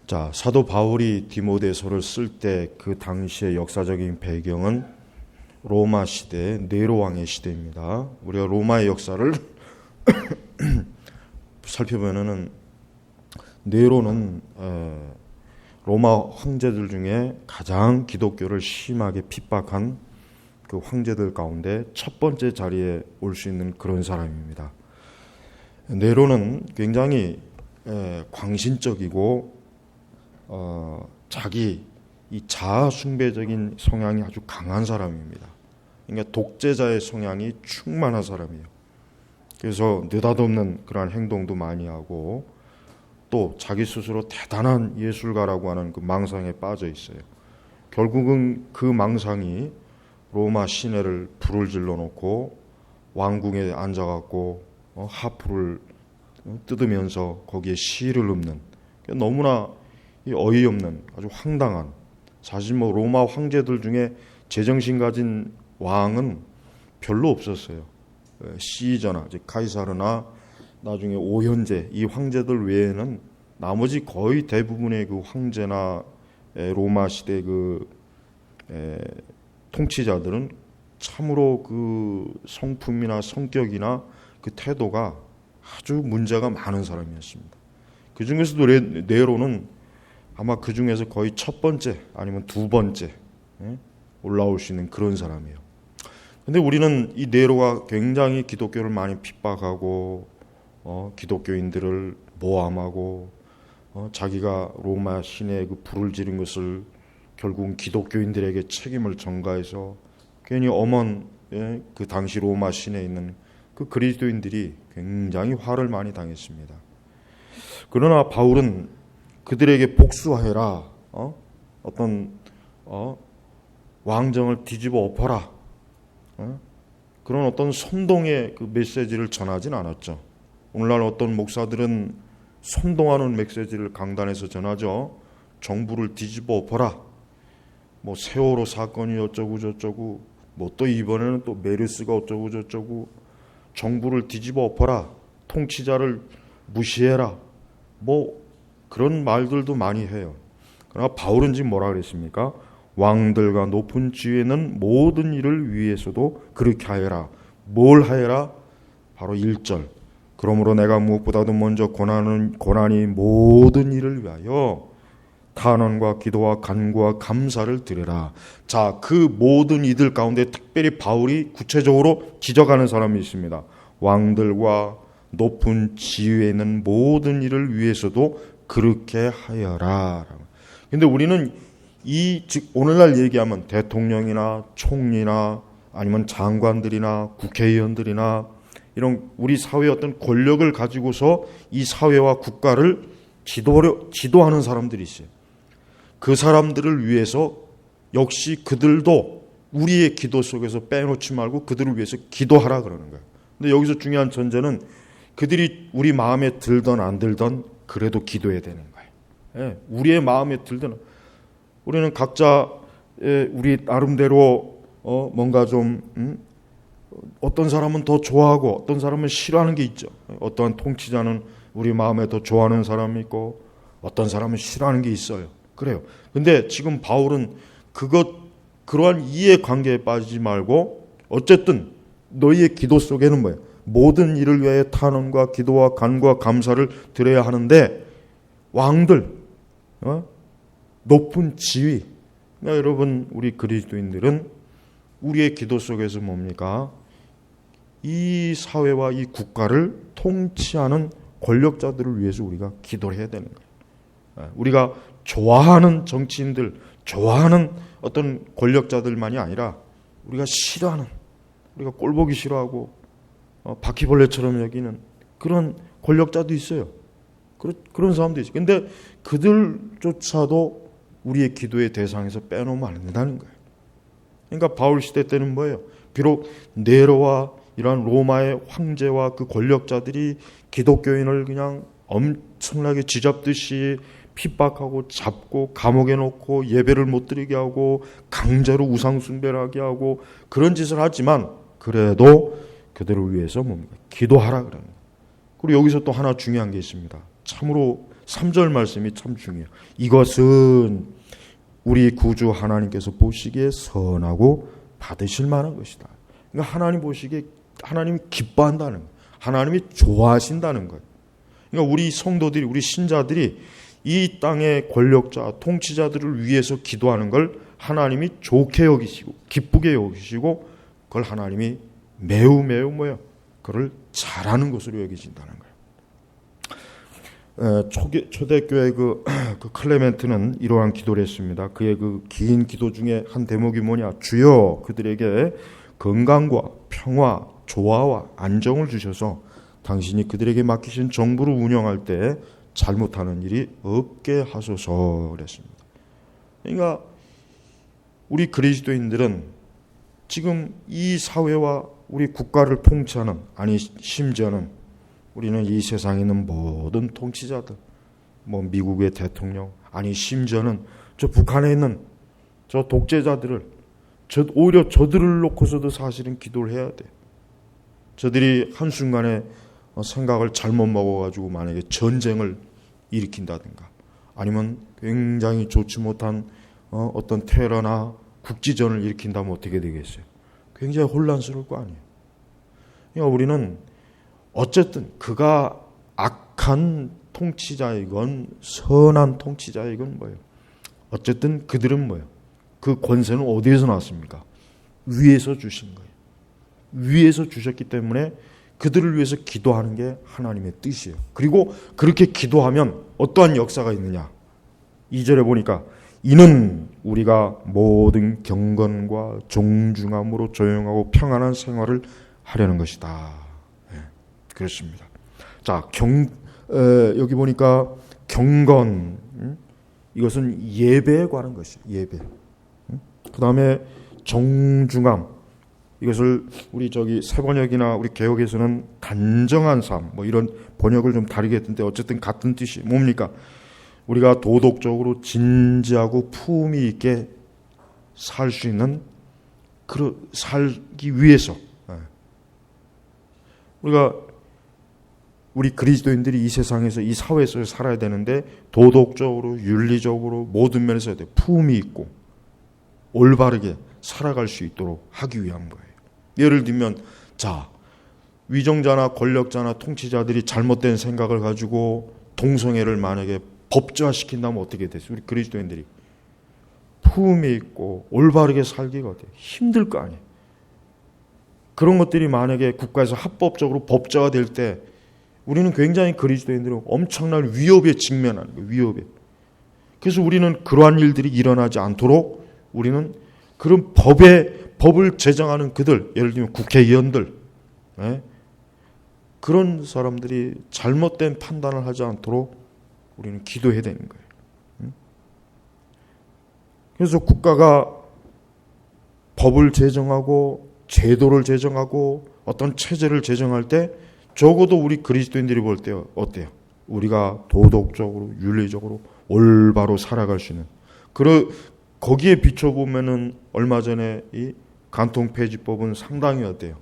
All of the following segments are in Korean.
자, 사도 바울이 디모데서를 쓸 때 그 당시의 역사적인 배경은 로마 시대, 네로 왕의 시대입니다. 우리가 로마의 역사를 살펴보면은 네로는 로마 황제들 중에 가장 기독교를 심하게 핍박한 그 황제들 가운데 첫 번째 자리에 올 수 있는 그런 사람입니다. 네로는 굉장히 광신적이고 자기 이 자아 숭배적인 성향이 아주 강한 사람입니다. 그러니까 독재자의 성향이 충만한 사람이에요. 그래서 느닷없는 그러한 행동도 많이 하고 또 자기 스스로 대단한 예술가라고 하는 그 망상에 빠져 있어요. 결국은 그 망상이 로마 시내를 불을 질러 놓고 왕궁에 앉아갖고 하프를 뜯으면서 거기에 시를 읊는, 너무나 어이없는 아주 황당한, 사실 뭐 로마 황제들 중에 제정신 가진 왕은 별로 없었어요. 시저나 카이사르나 나중에 오현제, 이 황제들 외에는 나머지 거의 대부분의 그 황제나 로마 시대 그 통치자들은 참으로 그 성품이나 성격이나 그 태도가 아주 문제가 많은 사람이었습니다. 그 중에서도 네로는 아마 그 중에서 거의 첫 번째 아니면 두 번째 올라올 수 있는 그런 사람이에요. 근데 우리는 이 네로가 굉장히 기독교를 많이 핍박하고 기독교인들을 모함하고 자기가 로마 시내에 그 불을 지른 것을 결국은 기독교인들에게 책임을 전가해서 괜히 그 당시 로마 시내에 있는 그 그리스도인들이 굉장히 화를 많이 당했습니다. 그러나 바울은 그들에게 복수하여라, 왕정을 뒤집어 엎어라, 그런 어떤 선동의 그 메시지를 전하진 않았죠. 오늘날 어떤 목사들은 선동하는 메시지를 강단에서 전하죠. 정부를 뒤집어 엎어라, 뭐 세월호 사건이 어쩌고 저쩌고, 뭐 또 이번에는 또 메르스가 어쩌고 저쩌고, 정부를 뒤집어 엎어라, 통치자를 무시해라, 뭐 그런 말들도 많이 해요. 그러나 바울은 지금 뭐라 그랬습니까? 왕들과 높은 지위에는 모든 일을 위해서도 그렇게 하여라. 뭘 하여라? 바로 1절. 그러므로 내가 무엇보다도 먼저 고난이 모든 일을 위하여 탄원과 기도와 간구와 감사를 드려라. 자, 그 모든 이들 가운데 특별히 바울이 구체적으로 지적하는 사람이 있습니다. 왕들과 높은 지위에 있는 모든 일을 위해서도 그렇게 하여라. 근데 우리는 즉 오늘날 얘기하면 대통령이나 총리나 아니면 장관들이나 국회의원들이나 이런 우리 사회의 어떤 권력을 가지고서 이 사회와 국가를 지도하는 사람들이 있어요. 그 사람들을 위해서 역시 그들도 우리의 기도 속에서 빼놓지 말고 그들을 위해서 기도하라 그러는 거예요. 근데 여기서 중요한 전제는 그들이 우리 마음에 들던 안 들던 그래도 기도해야 되는 거예요. 예, 우리의 마음에 들던, 우리는 각자 우리 나름대로 뭔가 좀 어떤 사람은 더 좋아하고 어떤 사람은 싫어하는 게 있죠. 어떠한 통치자는 우리 마음에 더 좋아하는 사람이 있고 어떤 사람은 싫어하는 게 있어요. 그래요. 근데 지금 바울은 그러한 이해관계에 빠지지 말고 어쨌든 너희의 기도 속에는 뭐예요? 모든 일을 위하여 탄원과 기도와 간구와 감사를 드려야 하는데 왕들, 높은 지위, 그러니까 여러분 우리 그리스도인들은 우리의 기도 속에서 뭡니까? 이 사회와 이 국가를 통치하는 권력자들을 위해서 우리가 기도를 해야 되는 거예요. 우리가 좋아하는 정치인들, 좋아하는 어떤 권력자들만이 아니라 우리가 싫어하는, 우리가 꼴보기 싫어하고 바퀴벌레처럼 여기는 그런 권력자도 있어요. 그런 사람도 있어요. 근데 그들조차도 우리의 기도의 대상에서 빼놓으면 안 된다는 거예요. 그러니까 바울 시대 때는 뭐예요? 비록 네로와 이러한 로마의 황제와 그 권력자들이 기독교인을 그냥 엄청나게 쥐잡듯이 핍박하고 잡고 감옥에 놓고 예배를 못 드리게 하고 강제로 우상 숭배를 하게 하고 그런 짓을 하지만 그래도 그들을 위해서 뭡니까? 기도하라 그래요. 그리고 여기서 또 하나 중요한 게 있습니다. 참으로 3절 말씀이 참 중요해요. 이것은 우리 구주 하나님께서 보시기에 선하고 받으실 만한 것이다. 그러니까 하나님 보시기에 하나님이 기뻐한다는 거예요. 하나님이 좋아하신다는 거예요. 그러니까 우리 성도들이, 우리 신자들이 이 땅의 권력자, 통치자들을 위해서 기도하는 걸 하나님이 좋게 여기시고 기쁘게 여기시고 그걸 하나님이 매우 뭐예요? 그걸 잘하는 것으로 여기신다는 거예요. 초대교회 그 클레멘트는 이러한 기도를 했습니다. 그의 그 긴 기도 중에 한 대목이 뭐냐? 주여 그들에게 건강과 평화, 조화와 안정을 주셔서 당신이 그들에게 맡기신 정부를 운영할 때 잘못하는 일이 없게 하소서 그랬습니다. 그러니까 우리 그리스도인들은 지금 이 사회와 우리 국가를 통치하는, 아니 심지어는 우리는 이 세상에 있는 모든 통치자들, 뭐 미국의 대통령, 아니 심지어는 저 북한에 있는 저 독재자들을 오히려 저들을 놓고서도 사실은 기도를 해야 돼. 저들이 한순간에 생각을 잘못 먹어가지고 만약에 전쟁을 일으킨다든가 아니면 굉장히 좋지 못한 어떤 테러나 국지전을 일으킨다면 어떻게 되겠어요? 굉장히 혼란스러울 거 아니에요. 그러니까 우리는 어쨌든 그가 악한 통치자이건 선한 통치자이건 뭐예요? 어쨌든 그들은 뭐예요? 그 권세는 어디에서 나왔습니까? 위에서 주신 거예요. 위에서 주셨기 때문에 그들을 위해서 기도하는 게 하나님의 뜻이에요. 그리고 그렇게 기도하면 어떠한 역사가 있느냐? 2절에 보니까 이는 우리가 모든 경건과 정중함으로 조용하고 평안한 생활을 하려는 것이다. 네, 그렇습니다. 자, 여기 보니까 경건, 이것은 예배에 관한 것이에요. 예배. 그 다음에 정중함, 이것을 우리 세번역이나 우리 개역에서는 단정한 삶, 뭐 이런 번역을 좀 다르게 했던데 어쨌든 같은 뜻이 뭡니까? 우리가 도덕적으로 진지하고 품위 있게 살 수 있는 살기 위해서 우리 그리스도인들이 이 세상에서 이 사회에서 살아야 되는데 도덕적으로 윤리적으로 모든 면에서 해야 돼. 품위 있고 올바르게 살아갈 수 있도록 하기 위한 거예요. 예를 들면 위정자나 권력자나 통치자들이 잘못된 생각을 가지고 동성애를 만약에 법제화시킨다면 어떻게 됐어요? 우리 그리스도인들이 품위 있고 올바르게 살기가 어때요? 힘들 거 아니에요. 그런 것들이 만약에 국가에서 합법적으로 법제화 될 때 우리는 굉장히 그리스도인들은 엄청난 위협에 직면하는 거예요. 위협에. 그래서 우리는 그러한 일들이 일어나지 않도록 우리는 그런 법을 제정하는 그들, 예를 들면 국회의원들, 그런 사람들이 잘못된 판단을 하지 않도록 우리는 기도해야 되는 거예요. 그래서 국가가 법을 제정하고 제도를 제정하고 어떤 체제를 제정할 때 적어도 우리 그리스도인들이 볼 때 어때요? 우리가 도덕적으로 윤리적으로 올바로 살아갈 수 있는 거기에 비춰보면은 얼마 전에 이 간통폐지법은 상당히 어때요?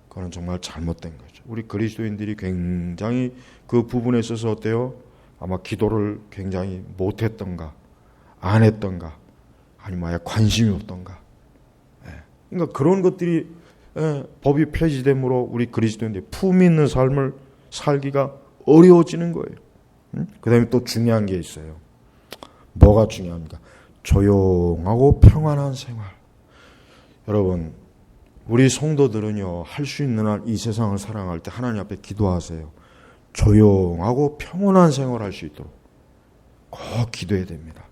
그건 정말 잘못된 거죠. 우리 그리스도인들이 굉장히 그 부분에 있어서 어때요? 아마 기도를 굉장히 못했던가 안 했던가 아니면 아예 관심이 없던가. 그러니까 그런 것들이 법이 폐지됨으로 우리 그리스도인들이 품위 있는 삶을 살기가 어려워지는 거예요. 그 다음에 또 중요한 게 있어요. 뭐가 중요합니까? 조용하고 평안한 생활. 여러분, 우리 성도들은요, 할 수 있는 한 이 세상을 사랑할 때 하나님 앞에 기도하세요. 조용하고 평온한 생활을 할 수 있도록 꼭 기도해야 됩니다.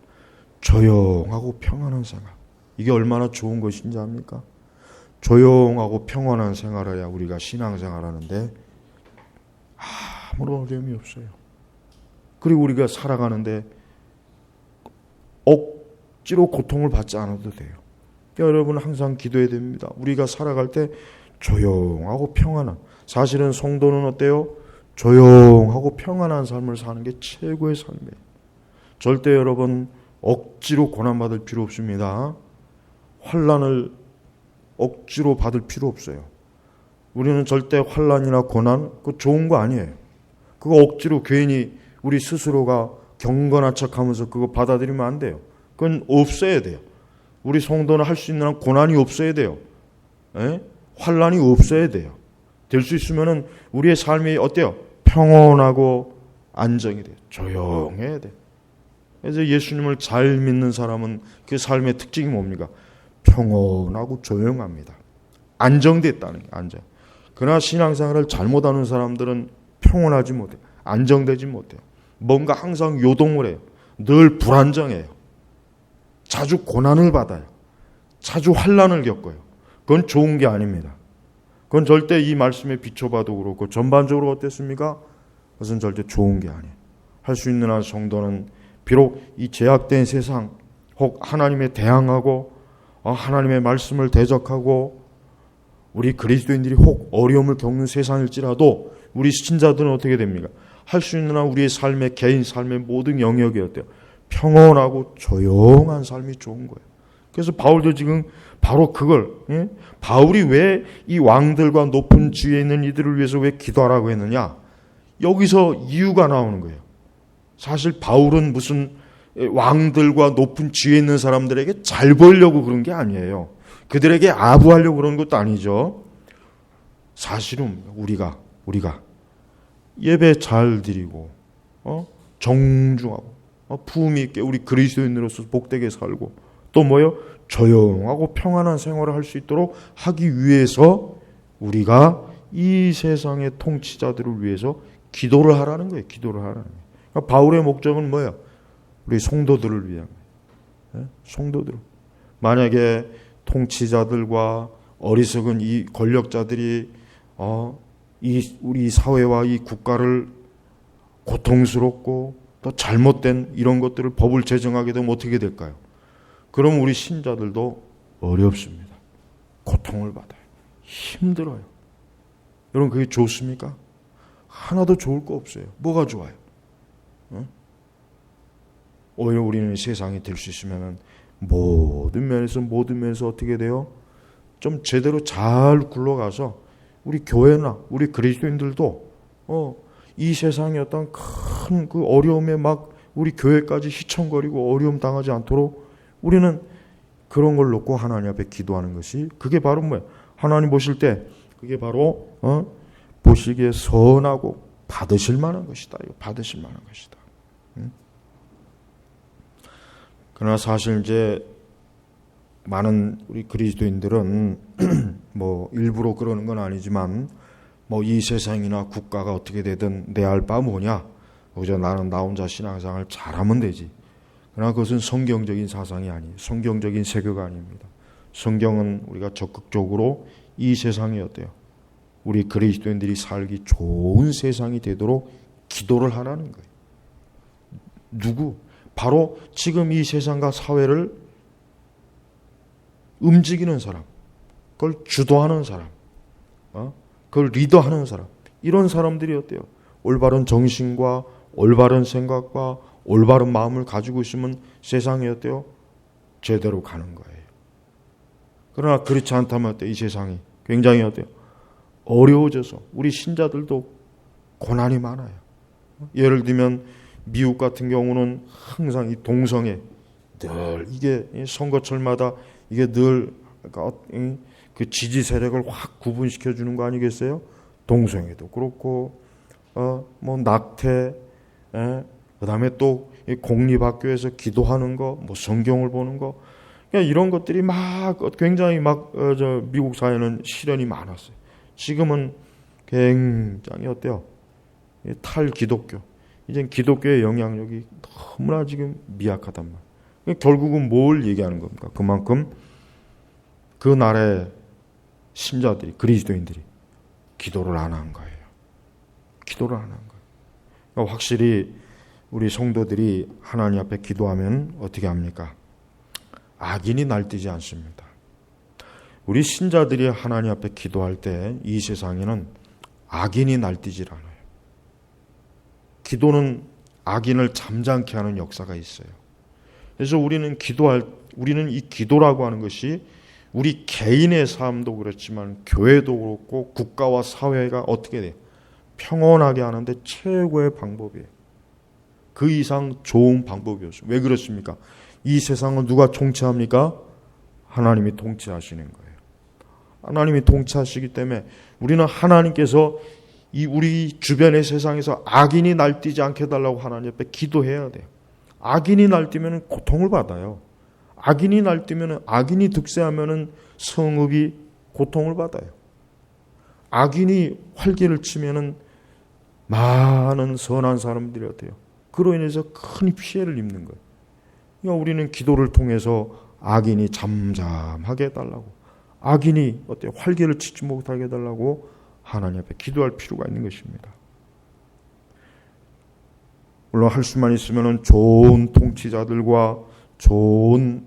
조용하고 평안한 생활. 이게 얼마나 좋은 것인지 압니까? 조용하고 평온한 생활을 해야 우리가 신앙생활하는데 아무런 어려움이 없어요. 그리고 우리가 살아가는데 억지로 고통을 받지 않아도 돼요. 그러니까 여러분 항상 기도해야 됩니다. 우리가 살아갈 때 조용하고 평안한, 사실은 성도는 어때요? 조용하고 평안한 삶을 사는 게 최고의 삶이에요. 절대 여러분 억지로 고난받을 필요 없습니다. 환난을 억지로 받을 필요 없어요. 우리는 절대 환난이나 고난 그거 좋은 거 아니에요. 그거 억지로 괜히 우리 스스로가 경건한 척하면서 그거 받아들이면 안 돼요. 그건 없어야 돼요. 우리 성도는 할 수 있는 한 고난이 없어야 돼요. 환난이 없어야 돼요. 될 수 있으면은 우리의 삶이 어때요? 평온하고 안정이 돼요. 조용해야 돼요. 그래서 예수님을 잘 믿는 사람은 그 삶의 특징이 뭡니까? 평온하고 조용합니다. 안정됐다는 게 안정. 그러나 신앙생활을 잘못하는 사람들은 평온하지 못해요. 안정되지 못해요. 뭔가 항상 요동을 해요. 늘 불안정해요. 자주 고난을 받아요. 자주 환난을 겪어요. 그건 좋은 게 아닙니다. 그건 절대 이 말씀에 비춰봐도 그렇고 전반적으로 어땠습니까? 그것은 절대 좋은 게 아니에요. 할 수 있는 한 성도는 비록 이 제약된 세상 혹 하나님에 대항하고 하나님의 말씀을 대적하고 우리 그리스도인들이 혹 어려움을 겪는 세상일지라도 우리 신자들은 어떻게 됩니까? 할 수 있는 한 우리의 삶의 개인 삶의 모든 영역이 어때요? 평온하고 조용한 삶이 좋은 거예요. 그래서 바울도 지금 바로 그걸 바울이 왜 이 왕들과 높은 지위에 있는 이들을 위해서 왜 기도하라고 했느냐? 여기서 이유가 나오는 거예요. 사실 바울은 무슨 왕들과 높은 지위에 있는 사람들에게 잘 보이려고 그런 게 아니에요. 그들에게 아부하려고 그런 것도 아니죠. 사실은 우리가 예배 잘 드리고 정중하고 품위 있게 우리 그리스도인으로서 복되게 살고 또 뭐요? 조용하고 평안한 생활을 할 수 있도록 하기 위해서 우리가 이 세상의 통치자들을 위해서 기도를 하라는 거예요. 기도를 하라는 거예요. 그러니까 바울의 목적은 뭐예요? 우리 성도들을 위한 거예요. 성도들. 만약에 통치자들과 어리석은 이 권력자들이 우리 사회와 이 국가를 고통스럽고 또 잘못된 이런 것들을 법을 제정하게 되면 어떻게 될까요? 그럼 우리 신자들도 어렵습니다. 고통을 받아요. 힘들어요. 여러분 그게 좋습니까? 하나도 좋을 거 없어요. 뭐가 좋아요? 오히려 우리는 세상이 될 수 있으면 모든 면에서 어떻게 돼요? 좀 제대로 잘 굴러가서 우리 교회나 우리 그리스도인들도 이 세상의 어떤 큰 그 어려움에 막 우리 교회까지 휘청거리고 어려움 당하지 않도록 우리는 그런 걸 놓고 하나님 앞에 기도하는 것이 그게 바로 뭐예요? 하나님 보실 때 그게 바로 보시기에 선하고 받으실 만한 것이다. 받으실 만한 것이다. 그러나 사실 이제 많은 우리 그리스도인들은 뭐 일부러 그러는 건 아니지만 뭐 이 세상이나 국가가 어떻게 되든 내 알 바 뭐냐? 그저 나는 나 혼자 신앙생활을 잘하면 되지. 그러나 그것은 성경적인 사상이 아니에요. 성경적인 세계가 아닙니다. 성경은 우리가 적극적으로 이 세상이 어때요? 우리 그리스도인들이 살기 좋은 세상이 되도록 기도를 하라는 거예요. 누구? 바로 지금 이 세상과 사회를 움직이는 사람, 그걸 주도하는 사람, 그걸 리더하는 사람, 이런 사람들이 어때요? 올바른 정신과 올바른 생각과 올바른 마음을 가지고 있으면 세상이 어때요? 제대로 가는 거예요. 그러나 그렇지 않다면 어때요? 이 세상이 굉장히 어때요? 어려워져서 우리 신자들도 고난이 많아요. 예를 들면 미국 같은 경우는 항상 이 동성애 늘 이게 선거철마다 이게 늘 그 지지 세력을 확 구분시켜 주는 거 아니겠어요? 동성애도 그렇고 뭐 낙태, 그다음에 또 공립학교에서 기도하는 거, 뭐 성경을 보는 거, 그러니까 이런 것들이 막 굉장히 막 미국 사회는 시련이 많았어요. 지금은 굉장히 어때요? 탈기독교. 이젠 기독교의 영향력이 너무나 지금 미약하단 말이에요. 결국은 뭘 얘기하는 겁니까? 그만큼 그 나라의 신자들이, 그리스도인들이 기도를 안 한 거예요. 기도를 안 한 거예요. 그러니까 확실히 우리 성도들이 하나님 앞에 기도하면 어떻게 합니까? 악인이 날뛰지 않습니다. 우리 신자들이 하나님 앞에 기도할 때 이 세상에는 악인이 날뛰질 않아요. 기도는 악인을 잠잠케 하는 역사가 있어요. 그래서 우리는 이 기도라고 하는 것이 우리 개인의 삶도 그렇지만 교회도 그렇고 국가와 사회가 어떻게 돼요? 평온하게 하는데 최고의 방법이에요. 그 이상 좋은 방법이 없어요. 왜 그렇습니까? 이 세상을 누가 통치합니까? 하나님이 통치하시는 거예요. 하나님이 통치하시기 때문에 우리는 하나님께서 이 우리 주변의 세상에서 악인이 날뛰지 않게 해달라고 하나님 앞에 기도해야 돼요. 악인이 날뛰면 고통을 받아요. 악인이 날뛰면, 악인이 득세하면 성읍이 고통을 받아요. 악인이 활개를 치면 많은 선한 사람들이 어때요? 그로 인해서 큰 피해를 입는 거예요. 그러니까 우리는 기도를 통해서 악인이 잠잠하게 해달라고, 악인이 어때요? 활개를 치지 못하게 해달라고 하나님 앞에 기도할 필요가 있는 것입니다. 물론 할 수만 있으면 좋은 통치자들과 좋은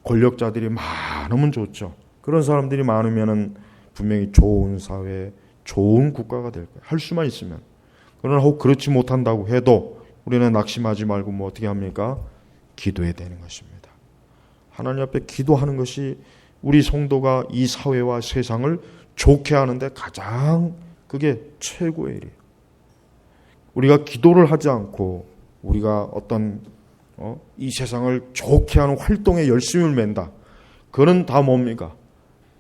권력자들이 많으면 좋죠. 그런 사람들이 많으면 분명히 좋은 사회, 좋은 국가가 될 거예요. 할 수만 있으면. 그러나 혹 그렇지 못한다고 해도 우리는 낙심하지 말고 뭐 어떻게 합니까? 기도해야 되는 것입니다. 하나님 앞에 기도하는 것이 우리 성도가 이 사회와 세상을 좋게 하는데 가장 그게 최고의 일이에요. 우리가 기도를 하지 않고 우리가 어떤 이 세상을 좋게 하는 활동에 열심을 맨다. 그건 다 뭡니까?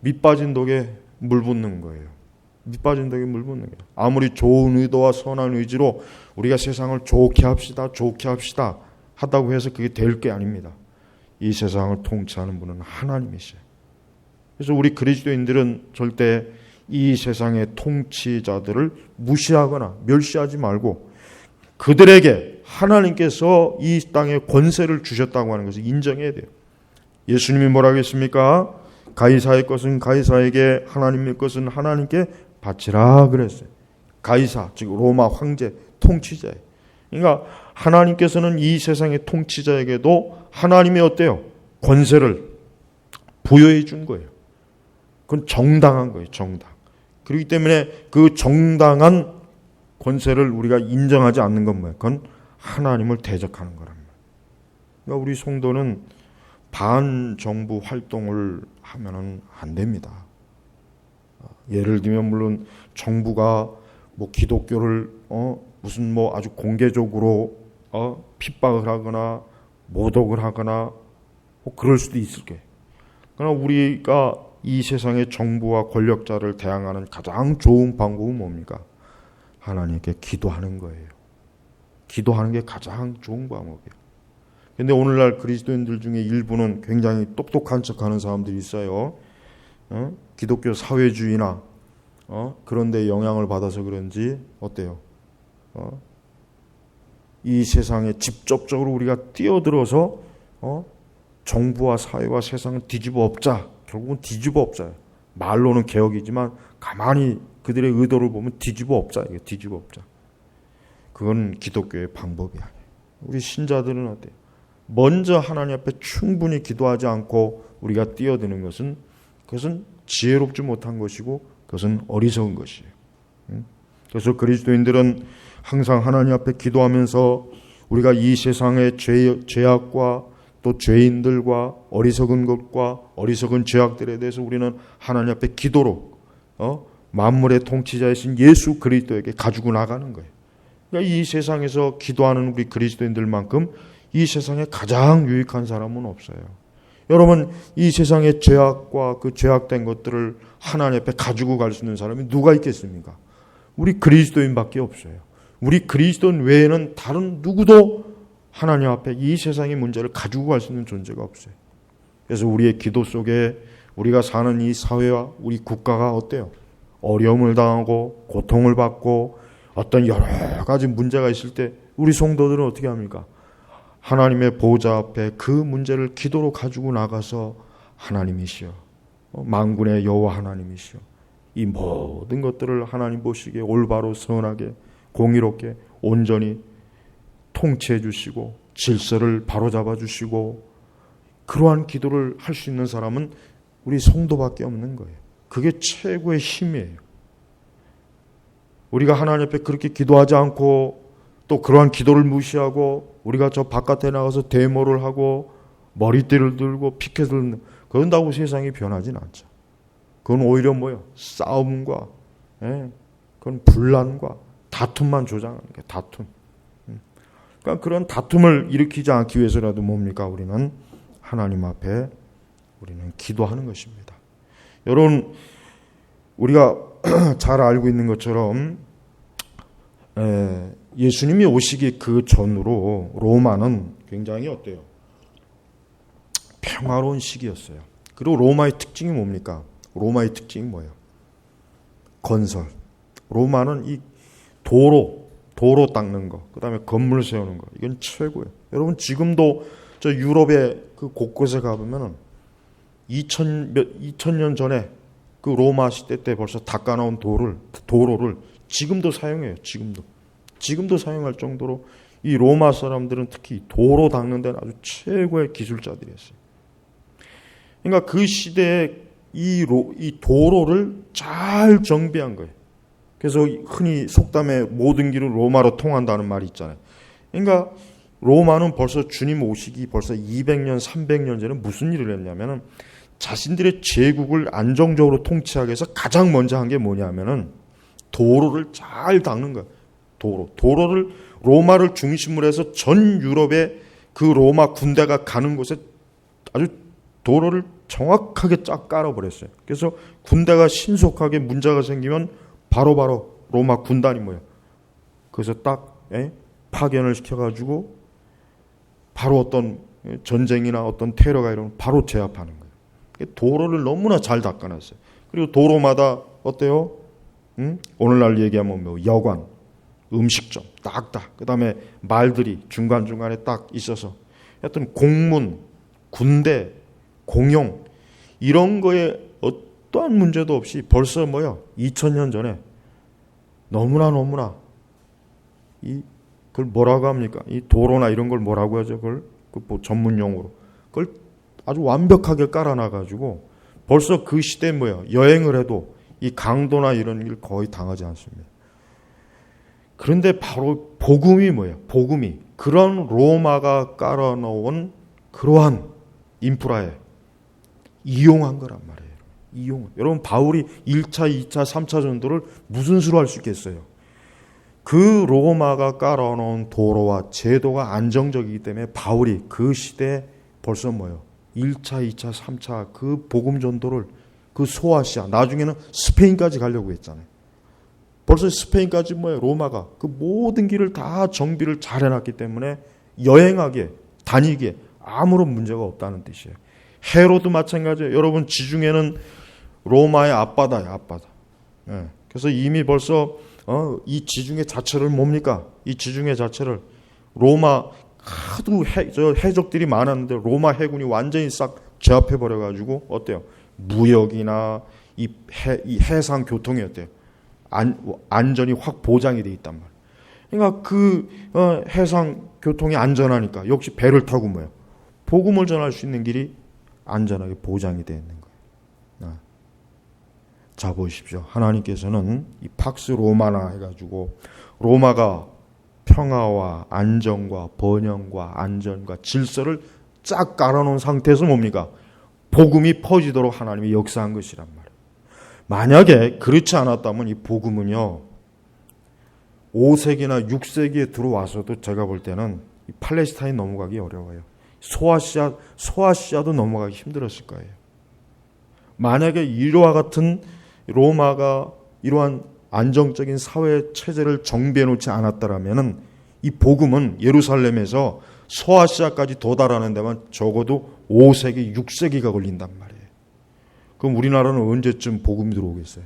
밑빠진 독에 물 붓는 거예요. 밑빠진 독에 물 붓는 거예요. 아무리 좋은 의도와 선한 의지로 우리가 세상을 좋게 합시다, 좋게 합시다 하다고 해서 그게 될 게 아닙니다. 이 세상을 통치하는 분은 하나님이세요. 그래서 우리 그리스도인들은 절대 이 세상의 통치자들을 무시하거나 멸시하지 말고 그들에게 하나님께서 이 땅에 권세를 주셨다고 하는 것을 인정해야 돼요. 예수님이 뭐라고 했습니까? 가이사의 것은 가이사에게, 하나님의 것은 하나님께 바치라 그랬어요. 가이사, 즉 로마 황제, 통치자예요. 그러니까 하나님께서는 이 세상의 통치자에게도 하나님의 어때요? 권세를 부여해 준 거예요. 그건 정당한 거예요. 정당. 그렇기 때문에 그 정당한 권세를 우리가 인정하지 않는 건 뭐예요? 그건 하나님을 대적하는 거란 말이에요. 그러니까 우리 성도는 반정부 활동을 하면은 안 됩니다. 예를 들면 물론 정부가 뭐 기독교를 무슨 뭐 아주 공개적으로 핍박을 하거나 모독을 하거나 뭐 그럴 수도 있을 거예요. 그러나 우리가 이 세상의 정부와 권력자를 대항하는 가장 좋은 방법은 뭡니까? 하나님께 기도하는 거예요. 기도하는 게 가장 좋은 방법이에요. 그런데 오늘날 그리스도인들 중에 일부는 굉장히 똑똑한 척하는 사람들이 있어요. 기독교 사회주의나 그런 데 영향을 받아서 그런지 어때요? 이 세상에 직접적으로 우리가 뛰어들어서 정부와 사회와 세상을 뒤집어 엎자. 결국은 뒤집어 엎자예요. 말로는 개혁이지만 가만히 그들의 의도를 보면 뒤집어 엎자. 이게 뒤집어 엎자. 그건 기독교의 방법이 아니에요. 우리 신자들은 어때요? 먼저 하나님 앞에 충분히 기도하지 않고 우리가 뛰어드는 것은 그것은 지혜롭지 못한 것이고 그것은 어리석은 것이에요. 그래서 그리스도인들은 항상 하나님 앞에 기도하면서 우리가 이 세상의 죄악과 또 죄인들과 어리석은 것과 어리석은 죄악들에 대해서 우리는 하나님 앞에 기도로 만물의 통치자이신 예수 그리스도에게 가지고 나가는 거예요. 그러니까 이 세상에서 기도하는 우리 그리스도인들만큼 이 세상에 가장 유익한 사람은 없어요. 여러분, 이 세상의 죄악과 그 죄악된 것들을 하나님 앞에 가지고 갈 수 있는 사람이 누가 있겠습니까? 우리 그리스도인밖에 없어요. 우리 그리스도인 외에는 다른 누구도 하나님 앞에 이 세상의 문제를 가지고 갈 수 있는 존재가 없어요. 그래서 우리의 기도 속에 우리가 사는 이 사회와 우리 국가가 어때요? 어려움을 당하고 고통을 받고 어떤 여러 가지 문제가 있을 때 우리 성도들은 어떻게 합니까? 하나님의 보좌 앞에 그 문제를 기도로 가지고 나가서 하나님이시여, 만군의 여호와 하나님이시여, 이 모든 것들을 하나님 보시기에 올바로 선하게 공의롭게 온전히 통치해 주시고 질서를 바로잡아 주시고 그러한 기도를 할 수 있는 사람은 우리 성도밖에 없는 거예요. 그게 최고의 힘이에요. 우리가 하나님 앞에 그렇게 기도하지 않고 또 그러한 기도를 무시하고 우리가 저 바깥에 나가서 데모를 하고 머리띠를 들고 피켓을 그런다고 세상이 변하진 않죠. 그건 오히려 뭐예요? 싸움과 그건 분란과 다툼만 조장하는 거예요. 다툼. 그러니까 그런 다툼을 일으키지 않기 위해서라도 뭡니까? 우리는 하나님 앞에 우리는 기도하는 것입니다. 여러분, 우리가 잘 알고 있는 것처럼 예수님이 오시기 그 전으로 로마는 굉장히 어때요? 평화로운 시기였어요. 그리고 로마의 특징이 뭡니까? 로마의 특징이 뭐예요? 건설. 로마는 이 도로 닦는 거, 그 다음에 건물 세우는 거, 이건 최고예요. 여러분, 지금도 저 유럽의 그 곳곳에 가보면은 2000년 전에 그 로마 시대 때 벌써 닦아놓은 도로를 지금도 사용해요. 지금도 사용할 정도로 이 로마 사람들은 특히 도로 닦는 데는 아주 최고의 기술자들이었어요. 그러니까 그 시대에 이 도로를 잘 정비한 거예요. 그래서 흔히 속담에 모든 길은 로마로 통한다는 말이 있잖아요. 그러니까 로마는 벌써 주님 오시기 벌써 200년, 300년 전에 무슨 일을 했냐면은 자신들의 제국을 안정적으로 통치하기 위해서 가장 먼저 한 게 뭐냐면은 도로를 잘 닦는 거예요. 도로를 로마를 중심으로 해서 전 유럽의 그 로마 군대가 가는 곳에 아주 도로를 정확하게 쫙 깔아버렸어요. 그래서 군대가 신속하게 문제가 생기면 바로바로 로마 군단이 뭐예요? 그래서 딱 파견을 시켜가지고 바로 어떤 전쟁이나 어떤 테러가 이러면 바로 제압하는 거예요. 도로를 너무나 잘 닦아놨어요. 그리고 도로마다 어때요? 오늘날 얘기하면 뭐 여관, 음식점 딱딱, 그 다음에 말들이 중간중간에 딱 있어서 하여튼 공문, 군대, 공용 이런 거에 어떠한 문제도 없이 벌써 2000년 전에 너무나 그걸 뭐라고 합니까? 이 도로나 이런 걸 뭐라고 하죠? 그걸 뭐 전문 용어로 그걸 아주 완벽하게 깔아놔가지고 벌써 그 시대에 여행을 해도 이 강도나 이런 일 거의 당하지 않습니다. 그런데 바로 복음이 뭐예요? 복음이 그런 로마가 깔아놓은 그러한 인프라에 이용한 거란 말이에요. 여러분, 바울이 1차, 2차, 3차 전도를 무슨 수로 할 수 있겠어요? 그 로마가 깔아놓은 도로와 제도가 안정적이기 때문에 바울이 그 시대에 벌써 1차, 2차, 3차 그 복음 전도를 그 소아시아, 나중에는 스페인까지 가려고 했잖아요. 벌써 스페인까지 로마가 그 모든 길을 다 정비를 잘 해놨기 때문에 여행하기에, 다니기에 아무런 문제가 없다는 뜻이에요. 헤로도 마찬가지예요. 여러분, 지중해는 로마의 앞바다예요, 앞바다. 그래서 이미 벌써 이 지중해 자체를 뭡니까? 이 지중해 자체를 로마 하도 해적들이 많았는데 로마 해군이 완전히 싹 제압해 버려가지고 어때요? 무역이나 이 해상 교통이 어때요? 안전이 확 보장이 돼 있단 말이에요. 그러니까 그 해상 교통이 안전하니까 역시 배를 타고 복음을 전할 수 있는 길이 안전하게 보장이 되어 있는 거예요. 자, 보십시오. 하나님께서는 이 팍스 로마나 해가지고 로마가 평화와 안정과 번영과 안전과 질서를 쫙 깔아놓은 상태에서 뭡니까? 복음이 퍼지도록 하나님이 역사한 것이란 말이에요. 만약에 그렇지 않았다면 이 복음은요 5세기나 6세기에 들어와서도 제가 볼 때는 이 팔레스타인 넘어가기 어려워요. 소아시아도 넘어가기 힘들었을 거예요. 만약에 이와 같은 로마가 이러한 안정적인 사회 체제를 정비해 놓지 않았더라면 이 복음은 예루살렘에서 소아시아까지 도달하는 데만 적어도 5세기, 6세기가 걸린단 말이에요. 그럼 우리나라는 언제쯤 복음이 들어오겠어요?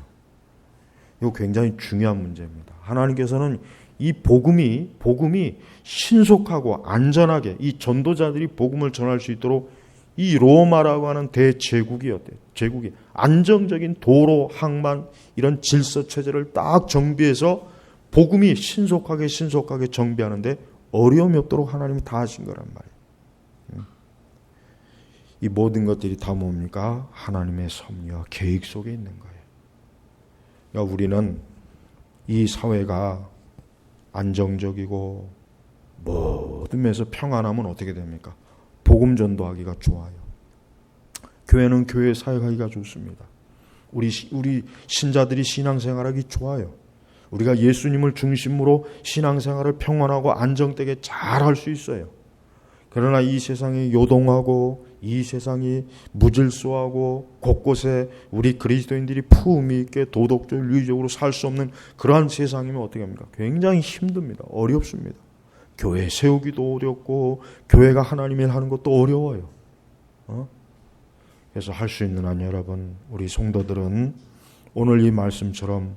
이거 굉장히 중요한 문제입니다. 하나님께서는 이 복음이 신속하고 안전하게 이 전도자들이 복음을 전할 수 있도록 이 로마라고 하는 대제국이 어때요? 제국이 안정적인 도로, 항만 이런 질서 체제를 딱 정비해서 복음이 신속하게 정비하는데 어려움이 없도록 하나님이 다 하신 거란 말이에요. 이 모든 것들이 다 뭡니까? 하나님의 섭리와 계획 속에 있는 거예요. 그러니까 우리는 이 사회가 안정적이고 모든 면에서 평안하면 어떻게 됩니까? 복음 전도하기가 좋아요. 교회는 교회 사역하기가 좋습니다. 우리 신자들이 신앙생활하기 좋아요. 우리가 예수님을 중심으로 신앙생활을 평안하고 안정되게 잘 할 수 있어요. 그러나 이 세상이 요동하고 이 세상이 무질서하고 곳곳에 우리 그리스도인들이 품위 있게 도덕적으로 윤리적으로 살 수 없는 그러한 세상이면 어떻게 합니까? 굉장히 힘듭니다. 어렵습니다. 교회 세우기도 어렵고 교회가 하나님의 일 하는 것도 어려워요. 그래서 할 수 있는 한 여러분, 우리 성도들은 오늘 이 말씀처럼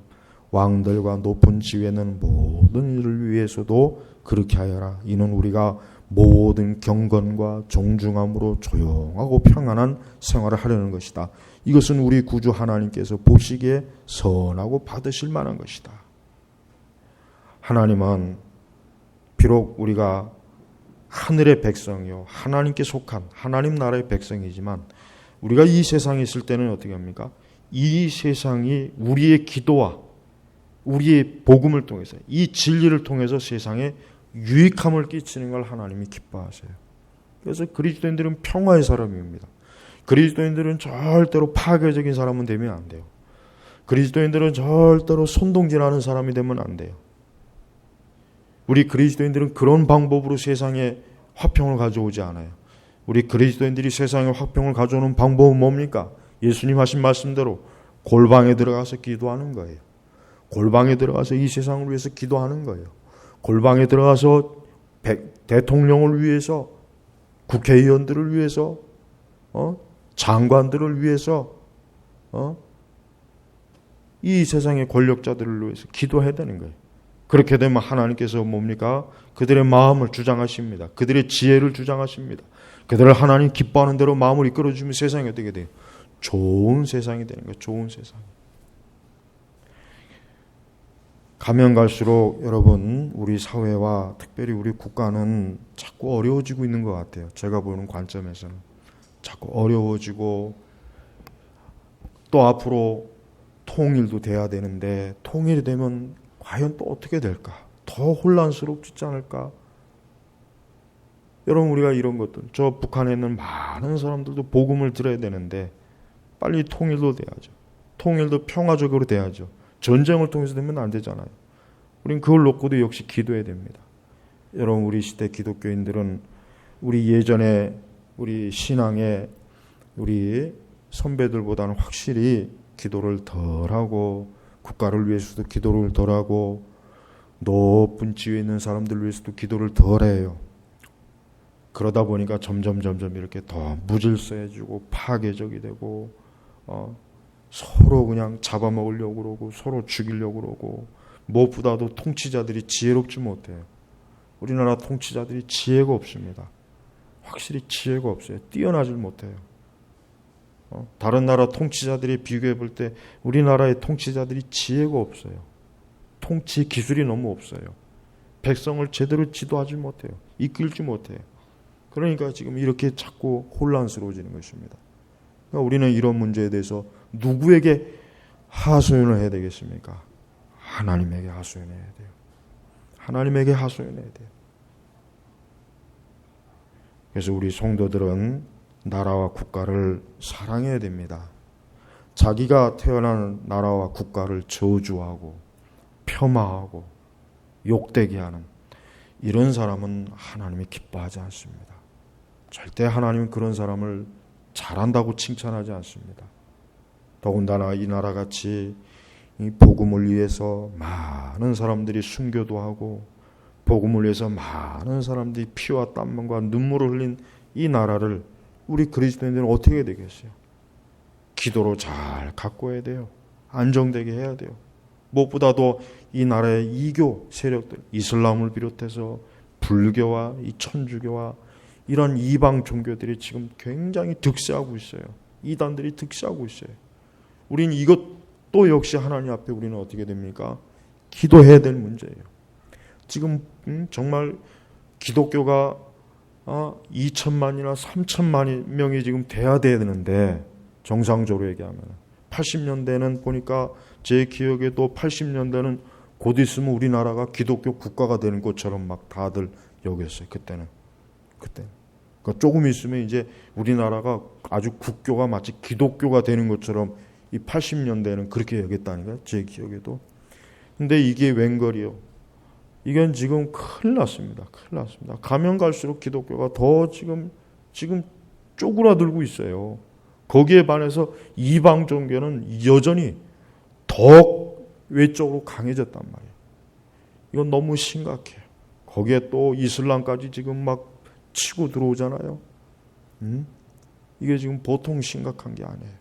왕들과 높은 지위에는 모든 일을 위해서도 그렇게 하여라. 이는 우리가 모든 경건과 정중함으로 조용하고 평안한 생활을 하려는 것이다. 이것은 우리 구주 하나님께서 보시기에 선하고 받으실 만한 것이다. 하나님은 비록 우리가 하늘의 백성이요 하나님께 속한 하나님 나라의 백성이지만 우리가 이 세상에 있을 때는 어떻게 합니까? 이 세상이 우리의 기도와 우리의 복음을 통해서 이 진리를 통해서 세상에 유익함을 끼치는 걸 하나님이 기뻐하세요. 그래서 그리스도인들은 평화의 사람입니다. 그리스도인들은 절대로 파괴적인 사람은 되면 안 돼요. 그리스도인들은 절대로 선동질하는 사람이 되면 안 돼요. 우리 그리스도인들은 그런 방법으로 세상에 화평을 가져오지 않아요. 우리 그리스도인들이 세상에 화평을 가져오는 방법은 뭡니까? 예수님 하신 말씀대로 골방에 들어가서 기도하는 거예요. 골방에 들어가서 이 세상을 위해서 기도하는 거예요. 골방에 들어가서 대통령을 위해서, 국회의원들을 위해서, 장관들을 위해서, 이 세상의 권력자들을 위해서 기도해야 되는 거예요. 그렇게 되면 하나님께서 뭡니까? 그들의 마음을 주장하십니다. 그들의 지혜를 주장하십니다. 그들을 하나님 기뻐하는 대로 마음을 이끌어주면 세상이 어떻게 돼요? 좋은 세상이 되는 거예요. 좋은 세상. 가면 갈수록 여러분 우리 사회와 특별히 우리 국가는 자꾸 어려워지고 있는 것 같아요. 제가 보는 관점에서는 자꾸 어려워지고 또 앞으로 통일도 돼야 되는데 통일이 되면 과연 또 어떻게 될까? 더 혼란스럽지 않을까? 여러분 우리가 이런 것들 저 북한에 있는 많은 사람들도 복음을 들어야 되는데 빨리 통일도 돼야죠. 통일도 평화적으로 돼야죠. 전쟁을 통해서 되면 안 되잖아요. 우린 그걸 놓고도 역시 기도해야 됩니다. 여러분 우리 시대 기독교인들은 우리 예전에 우리 신앙의 우리 선배들보다는 확실히 기도를 덜하고 국가를 위해서도 기도를 덜하고 높은 지위에 있는 사람들 위해서도 기도를 덜해요. 그러다 보니까 점점 이렇게 더 무질서해지고 파괴적이 되고 서로 그냥 잡아먹으려고 그러고 서로 죽이려고 그러고 무엇보다도 통치자들이 지혜롭지 못해요. 우리나라 통치자들이 지혜가 없습니다. 확실히 지혜가 없어요. 뛰어나질 못해요. 다른 나라 통치자들이 비교해 볼 때 우리나라의 통치자들이 지혜가 없어요. 통치 기술이 너무 없어요. 백성을 제대로 지도하지 못해요. 이끌지 못해요. 그러니까 지금 이렇게 자꾸 혼란스러워지는 것입니다. 그러니까 우리는 이런 문제에 대해서 누구에게 하소연을 해야 되겠습니까? 하나님에게 하소연해야 돼요. 하나님에게 하소연해야 돼요. 그래서 우리 성도들은 나라와 국가를 사랑해야 됩니다. 자기가 태어난 나라와 국가를 저주하고 폄하하고 욕되게 하는 이런 사람은 하나님이 기뻐하지 않습니다. 절대 하나님은 그런 사람을 잘한다고 칭찬하지 않습니다. 더군다나 이 나라같이 이 복음을 위해서 많은 사람들이 순교도 하고 복음을 위해서 많은 사람들이 피와 땀과 눈물을 흘린 이 나라를 우리 그리스도인들은 어떻게 해야 되겠어요? 기도로 잘 가꿔야 돼요. 안정되게 해야 돼요. 무엇보다도 이 나라의 이교 세력들, 이슬람을 비롯해서 불교와 이 천주교와 이런 이방 종교들이 지금 굉장히 득세하고 있어요. 이단들이 득세하고 있어요. 우리는 이것도 역시 하나님 앞에 우리는 어떻게 됩니까? 기도해야 될 문제예요. 지금 정말 기독교가 2천만이나 3천만 명이 지금 돼야 되는데 정상적으로 얘기하면 80년대는 보니까 제 기억에도 80년대는 곧 있으면 우리나라가 기독교 국가가 되는 것처럼 막 다들 여겼어요. 그때 그러니까 조금 있으면 이제 우리나라가 아주 국교가 마치 기독교가 되는 것처럼 이 80년대는 그렇게 여겼다니까요. 제 기억에도. 근데 이게 웬걸이요? 이건 지금 큰일 났습니다. 큰일 났습니다. 가면 갈수록 기독교가 더 지금 쪼그라들고 있어요. 거기에 반해서 이방 종교는 여전히 더 외적으로 강해졌단 말이에요. 이건 너무 심각해요. 거기에 또 이슬람까지 지금 막 치고 들어오잖아요. 이게 지금 보통 심각한 게 아니에요.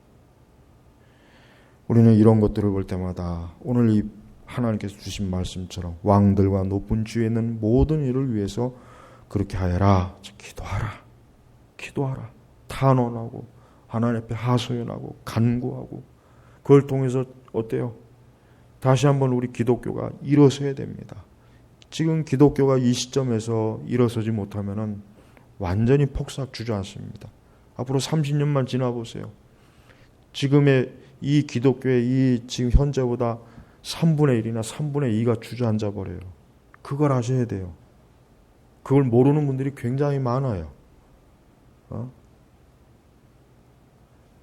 우리는 이런 것들을 볼 때마다 오늘 이 하나님께서 주신 말씀처럼 왕들과 높은 주에 있는 모든 일을 위해서 그렇게 하여라. 기도하라. 탄원하고 하나님 앞에 하소연하고 간구하고 그걸 통해서 어때요? 다시 한번 우리 기독교가 일어서야 됩니다. 지금 기독교가 이 시점에서 일어서지 못하면은 완전히 폭삭 주저앉습니다. 앞으로 30년만 지나보세요. 지금의 이 기독교의 이 지금 현재보다 3분의 1이나 3분의 2가 주저앉아 버려요. 그걸 아셔야 돼요. 그걸 모르는 분들이 굉장히 많아요.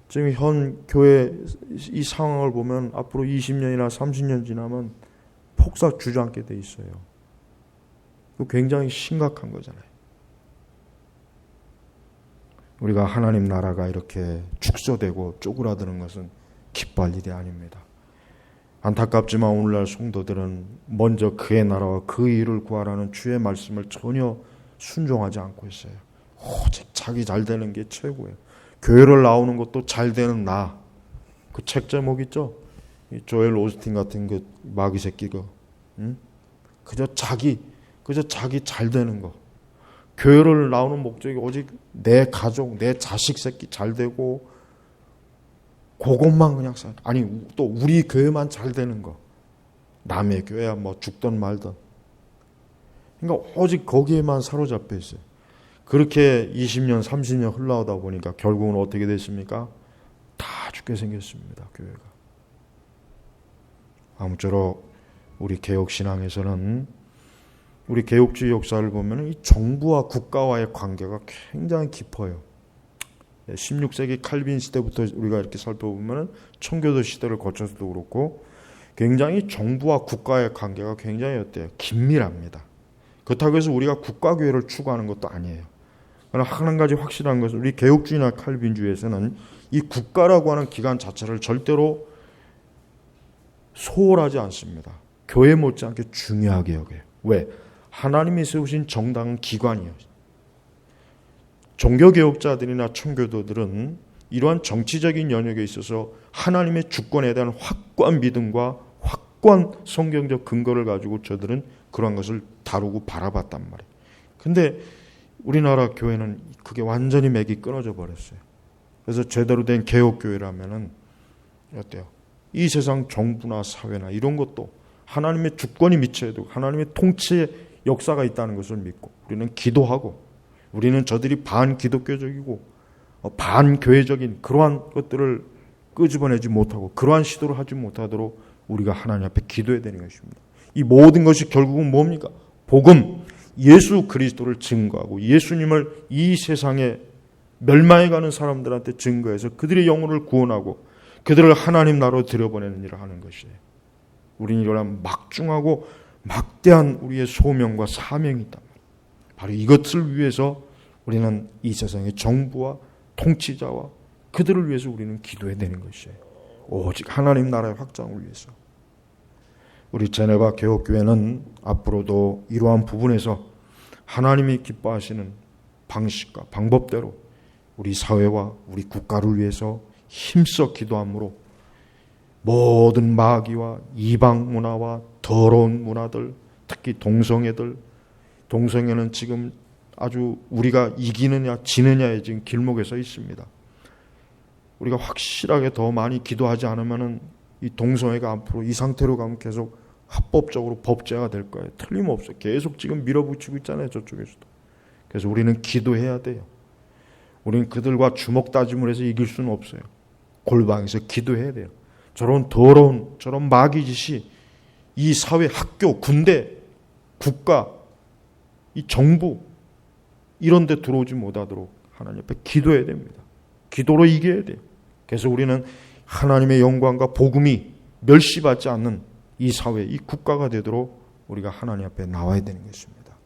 지금 현 교회 이 상황을 보면 앞으로 20년이나 30년 지나면 폭삭 주저앉게 돼 있어요. 그거 굉장히 심각한 거잖아요. 우리가 하나님 나라가 이렇게 축소되고 쪼그라드는 것은 기뻐할 일이 아닙니다. 안타깝지만 오늘날 성도들은 먼저 그의 나라와 그 일을 구하라는 주의 말씀을 전혀 순종하지 않고 있어요. 오직 자기 잘 되는 게 최고예요. 교회를 나오는 것도 잘 되는 나. 그 책 제목 있죠? 조엘 오스틴 같은 그 마귀 새끼가 그저 자기 잘 되는 거. 교회를 나오는 목적이 오직 내 가족, 내 자식 새끼 잘 되고 그것만 그냥 아니 또 우리 교회만 잘 되는 거. 남의 교회야 뭐 죽든 말든. 그러니까 오직 거기에만 사로잡혀 있어요. 그렇게 20년, 30년 흘러오다 보니까 결국은 어떻게 됐습니까? 다 죽게 생겼습니다. 교회가. 아무쪼록 우리 개혁신앙에서는 우리 개혁주의 역사를 보면 이 정부와 국가와의 관계가 굉장히 깊어요. 16세기 칼빈 시대부터 우리가 이렇게 살펴보면 청교도 시대를 거쳐서도 그렇고 굉장히 정부와 국가의 관계가 굉장히 어때요? 긴밀합니다. 그렇다고 해서 우리가 국가교회를 추구하는 것도 아니에요. 그러나 한 가지 확실한 것은 우리 개혁주의나 칼빈주의에서는 이 국가라고 하는 기관 자체를 절대로 소홀하지 않습니다. 교회 못지않게 중요하게 여겨요. 왜? 하나님이 세우신 정당한 기관이에요. 종교개혁자들이나 청교도들은 이러한 정치적인 영역에 있어서 하나님의 주권에 대한 확고한 믿음과 확고한 성경적 근거를 가지고 저들은 그런 것을 다루고 바라봤단 말이에요. 근데 우리나라 교회는 그게 완전히 맥이 끊어져 버렸어요. 그래서 제대로 된 개혁교회라면은 어때요? 이 세상 정부나 사회나 이런 것도 하나님의 주권이 미쳐야 되고 하나님의 통치의 역사가 있다는 것을 믿고 우리는 기도하고 우리는 저들이 반기독교적이고 반교회적인 그러한 것들을 끄집어내지 못하고 그러한 시도를 하지 못하도록 우리가 하나님 앞에 기도해야 되는 것입니다. 이 모든 것이 결국은 뭡니까? 복음, 예수 그리스도를 증거하고 예수님을 이 세상에 멸망해가는 사람들한테 증거해서 그들의 영혼을 구원하고 그들을 하나님 나라로 들여보내는 일을 하는 것이에요. 우리는 이러한 막중하고 막대한 우리의 소명과 사명이 있다. 바로 이것을 위해서 우리는 이 세상의 정부와 통치자와 그들을 위해서 우리는 기도해야 되는 것이에요. 오직 하나님 나라의 확장을 위해서. 우리 제네바 개혁교회는 앞으로도 이러한 부분에서 하나님이 기뻐하시는 방식과 방법대로 우리 사회와 우리 국가를 위해서 힘써 기도함으로 모든 마귀와 이방 문화와 더러운 문화들, 특히 동성애들, 동성애는 지금 아주 우리가 이기느냐 지느냐의 지금 길목에 서 있습니다. 우리가 확실하게 더 많이 기도하지 않으면은 이 동성애가 앞으로 이 상태로 가면 계속 합법적으로 법제가 될 거예요. 틀림없어요. 계속 지금 밀어붙이고 있잖아요. 저쪽에서도. 그래서 우리는 기도해야 돼요. 우리는 그들과 주먹 다짐을 해서 이길 수는 없어요. 골방에서 기도해야 돼요. 저런 더러운 저런 마귀 짓이 이 사회, 학교, 군대, 국가, 이 정부 이런 데 들어오지 못하도록 하나님 앞에 기도해야 됩니다. 기도로 이겨야 돼요. 그래서 우리는 하나님의 영광과 복음이 멸시받지 않는 이 사회, 이 국가가 되도록 우리가 하나님 앞에 나와야 되는 것입니다.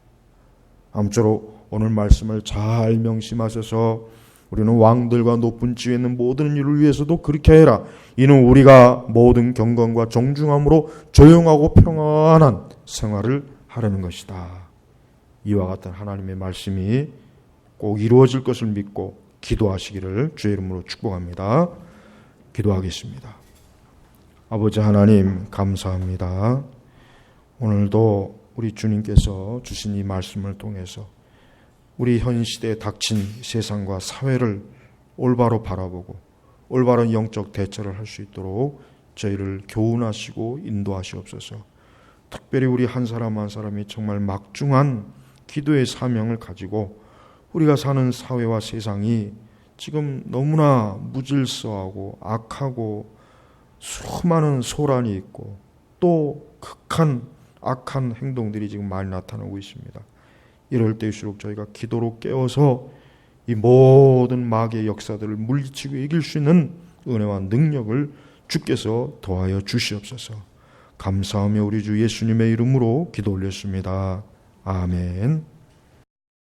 아무쪼록 오늘 말씀을 잘 명심하셔서 우리는 왕들과 높은 지위에 있는 모든 일을 위해서도 그렇게 해라. 이는 우리가 모든 경건과 정중함으로 조용하고 평안한 생활을 하려는 것이다. 이와 같은 하나님의 말씀이 꼭 이루어질 것을 믿고 기도하시기를 주의 이름으로 축복합니다. 기도하겠습니다. 아버지 하나님 감사합니다. 오늘도 우리 주님께서 주신 이 말씀을 통해서 우리 현 시대에 닥친 세상과 사회를 올바로 바라보고 올바른 영적 대처를 할 수 있도록 저희를 교훈하시고 인도하시옵소서. 특별히 우리 한 사람 한 사람이 정말 막중한 기도의 사명을 가지고 우리가 사는 사회와 세상이 지금 너무나 무질서하고 악하고 수많은 소란이 있고 또 극한 악한 행동들이 지금 많이 나타나고 있습니다. 이럴 때일수록 저희가 기도로 깨워서 이 모든 마귀의 역사들을 물리치고 이길 수 있는 은혜와 능력을 주께서 더하여 주시옵소서. 감사하며 우리 주 예수님의 이름으로 기도 올렸습니다. 아멘.